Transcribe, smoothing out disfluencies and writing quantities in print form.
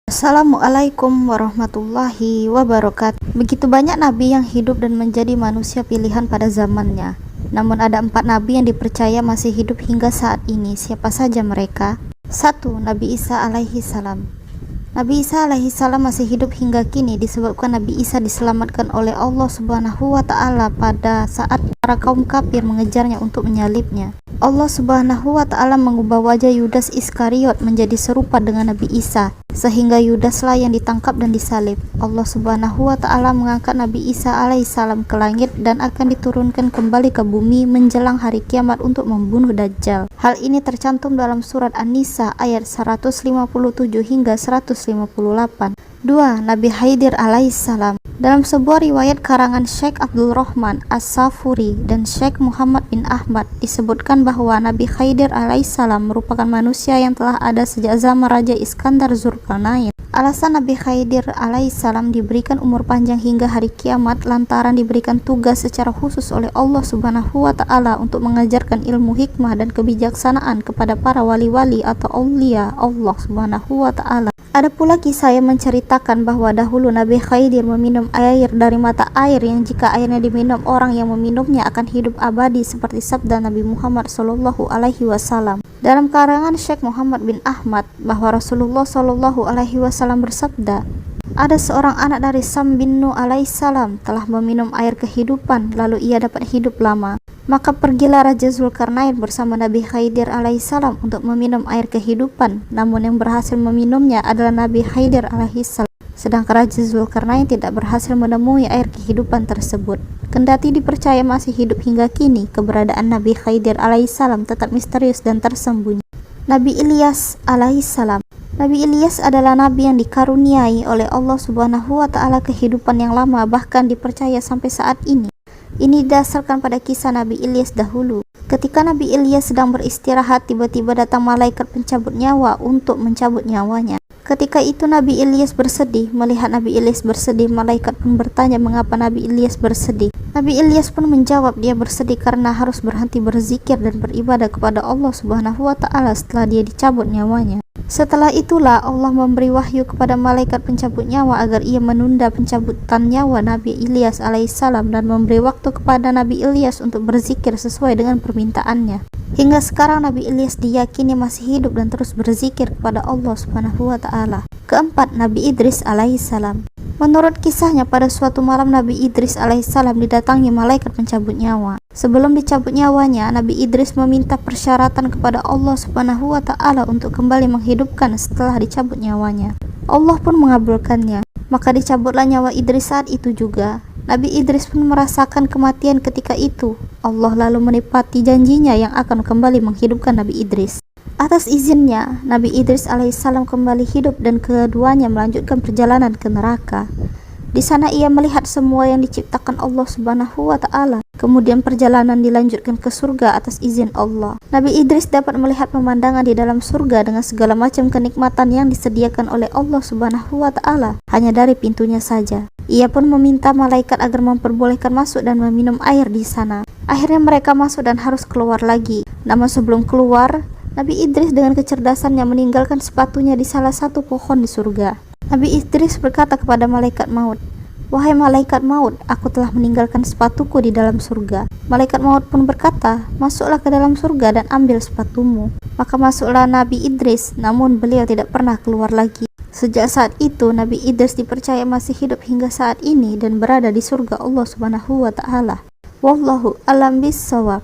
Assalamualaikum warahmatullahi wabarakatuh. Begitu banyak nabi yang hidup dan menjadi manusia pilihan pada zamannya. Namun ada 4 nabi yang dipercaya masih hidup hingga saat ini. Siapa saja mereka? 1. Nabi Isa alaihi salam. Nabi Isa alaihi salam masih hidup hingga kini disebabkan Nabi Isa diselamatkan oleh Allah Subhanahu wa taala pada saat para kaum kafir mengejarnya untuk menyalibnya. Allah Subhanahu wa taala mengubah wajah Yudas Iskariot menjadi serupa dengan Nabi Isa, sehingga Yudaslah yang ditangkap dan disalib. Allah Subhanahu wa taala mengangkat Nabi Isa alaihissalam ke langit dan akan diturunkan kembali ke bumi menjelang hari kiamat untuk membunuh Dajjal. Hal ini tercantum dalam surat An-Nisa ayat 157 hingga 158. 2. Nabi Khidir alaihissalam. Dalam sebuah riwayat karangan Syekh Abdul Rahman As-Safuri dan Syekh Muhammad bin Ahmad disebutkan bahwa Nabi Khidir alaihissalam merupakan manusia yang telah ada sejak zaman Raja Iskandar Zulkarnain. Alasan Nabi Khidir alaihissalam diberikan umur panjang hingga hari kiamat lantaran diberikan tugas secara khusus oleh Allah Subhanahu wa taala untuk mengajarkan ilmu hikmah dan kebijaksanaan kepada para wali-wali atau aulia Allah Subhanahu wa taala. Ada pula kisah yang menceritakan bahwa dahulu Nabi Khidir meminum air dari mata air yang jika airnya diminum orang yang meminumnya akan hidup abadi seperti sabda Nabi Muhammad SAW. Dalam karangan Syekh Muhammad bin Ahmad bahwa Rasulullah SAW bersabda, ada seorang anak dari Sam bin Nuh alaihissalam telah meminum air kehidupan lalu ia dapat hidup lama. Maka pergilah Raja Zulkarnain bersama Nabi Khidir alaihissalam untuk meminum air kehidupan, namun yang berhasil meminumnya adalah Nabi Khidir alaihissalam. Sedangkan Raja Zulkarnain tidak berhasil menemui air kehidupan tersebut. Kendati dipercaya masih hidup hingga kini, keberadaan Nabi Khidir alaihissalam tetap misterius dan tersembunyi. Nabi Ilyas alaihissalam. Nabi Ilyas adalah nabi yang dikaruniai oleh Allah Subhanahu wa taala kehidupan yang lama, bahkan dipercaya sampai saat ini. Ini didasarkan pada kisah Nabi Ilyas dahulu. Ketika Nabi Ilyas sedang beristirahat, tiba-tiba datang malaikat pencabut nyawa untuk mencabut nyawanya. Ketika itu Nabi Ilyas bersedih. Melihat Nabi Ilyas bersedih, malaikat pun bertanya mengapa Nabi Ilyas bersedih. Nabi Ilyas pun menjawab dia bersedih karena harus berhenti berzikir dan beribadah kepada Allah Subhanahu wa taala setelah dia dicabut nyawanya. Setelah itulah Allah memberi wahyu kepada malaikat pencabut nyawa agar ia menunda pencabutan nyawa Nabi Ilyas alaihissalam dan memberi waktu kepada Nabi Ilyas untuk berzikir sesuai dengan permintaannya. Hingga sekarang Nabi Ilyas diyakini masih hidup dan terus berzikir kepada Allah Subhanahu wa taala. Keempat, Nabi Idris alaihissalam. Menurut kisahnya, pada suatu malam Nabi Idris alaihissalam didatangi malaikat pencabut nyawa. Sebelum dicabut nyawanya, Nabi Idris meminta persyaratan kepada Allah Subhanahu wa taala untuk kembali menghidupkan setelah dicabut nyawanya. Allah pun mengabulkannya. Maka dicabutlah nyawa Idris saat itu juga. Nabi Idris pun merasakan kematian ketika itu. Allah lalu menepati janjinya yang akan kembali menghidupkan Nabi Idris. Atas izinnya, Nabi Idris alaihissalam kembali hidup dan keduanya melanjutkan perjalanan ke neraka. Di sana ia melihat semua yang diciptakan Allah Subhanahu wa taala. Kemudian perjalanan dilanjutkan ke surga atas izin Allah. Nabi Idris dapat melihat pemandangan di dalam surga dengan segala macam kenikmatan yang disediakan oleh Allah Subhanahu wa taala hanya dari pintunya saja. Ia pun meminta malaikat agar memperbolehkan masuk dan meminum air di sana. Akhirnya mereka masuk dan harus keluar lagi. Namun sebelum keluar, Nabi Idris dengan kecerdasannya meninggalkan sepatunya di salah satu pohon di surga. Nabi Idris berkata kepada malaikat maut, "Wahai malaikat maut, aku telah meninggalkan sepatuku di dalam surga." Malaikat maut pun berkata, "Masuklah ke dalam surga dan ambil sepatumu." Maka masuklah Nabi Idris, namun beliau tidak pernah keluar lagi. Sejak saat itu, Nabi Idris dipercaya masih hidup hingga saat ini dan berada di surga Allah Subhanahu wa taala. Wallahu a'lam bishawab.